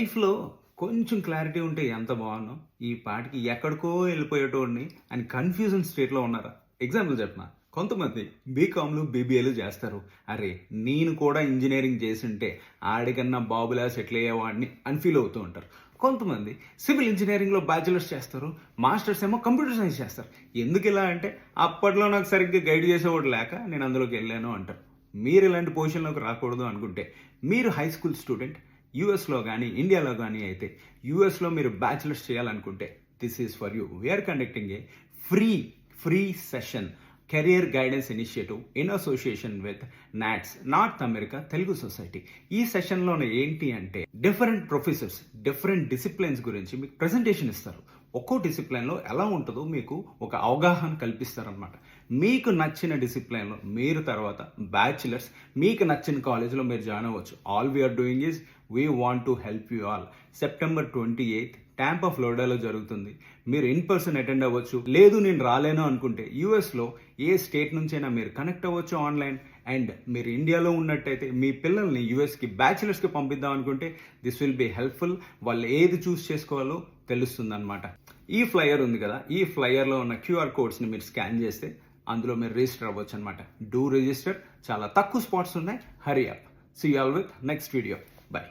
లైఫ్‌లో కొంచెం క్లారిటీ ఉంటే ఎంత బావున్ను. ఈ పాటికి ఎక్కడికో ఎళ్ళిపోయేటోడిని అని కన్‌ఫ్యూజన్ స్టేట్‌లో ఉన్నారా? ఎగ్జాంపుల్ చెప్పనా? కొంతమంది బీకామ్‌లు, బీబీఏలు చేస్తారు. అరే! నేను కూడా ఇంజినీరింగ్ చేసుంటే ఆడికన్నా బాబులా సెటిల్ అయ్యేవాడిని అని ఫీల్ అవుతూ ఉంటారు. కొంతమంది సివిల్ ఇంజినీరింగ్‌లో బ్యాచిలర్స్ చేస్తారు. మాస్టర్స్ ఏమో కంప్యూటర్ సైన్స్ చేస్తారు. ఎందుకిలా అంటే అప్పట్లో నాకు సరిగ్గా గైడ్ చేసేవాడు లేక నేను అందులోకి ఎళ్ళాను అంటారు. మీరు ఇలాంటి పొజిషన్‌లోకి రాకూడదు అనుకుంటే మీరు హై స్కూల్ స్టూడెంట్ యూఎస్లో కానీ ఇండియాలో కానీ అయితే యూఎస్లో మీరు బ్యాచిలర్స్ చేయాలనుకుంటే this is for you. We are conducting a free session career guidance initiative in association with NATS North America Telugu society. ఈ సెషన్లోనే ఏంటి అంటే డిఫరెంట్ ప్రొఫెసర్స్ డిఫరెంట్ డిసిప్లిన్స్ గురించి మీకు ప్రజెంటేషన్ ఇస్తారు. ఒక్కో డిసిప్లిన్లో ఎలా ఉంటుందో మీకు ఒక అవగాహన కల్పిస్తారనమాట. మీకు నచ్చిన డిసిప్లిన్లో మీరు తర్వాత బ్యాచిలర్స్ మీకు నచ్చిన కాలేజ్లో మీరు జాయిన్ అవ్వచ్చు. All we are doing is we want to help you all. September 28 Tampa ఫ్లోరిడాలో జరుగుతుంది. మీరు ఇన్ పర్సన్ అటెండ్ అవ్వచ్చు. లేదు నేను రాలేను అనుకుంటే యూఎస్లో ఏ స్టేట్ నుంచైనా మీరు కనెక్ట్ అవ్వచ్చు ఆన్లైన్. అండ్ మీరు ఇండియాలో ఉన్నట్టయితే మీ పిల్లల్ని యూఎస్కి బ్యాచిలర్స్కి పంపిద్దాం అనుకుంటే దిస్ విల్ బి హెల్ప్ఫుల్. వాళ్ళు ఏది చూస్ చేసుకోవాలో తెలుస్తుంది అనమాట. ఈ ఫ్లయర్ ఉంది కదా, ఈ ఫ్లయర్లో ఉన్న క్యూఆర్ కోడ్స్ని మీరు స్కాన్ చేస్తే అందులో మీరు రిజిస్టర్ అవ్వచ్చు అనమాట. Do register. చాలా తక్కువ స్పాట్స్ ఉన్నాయి. Hurry up. See you all with next video. By.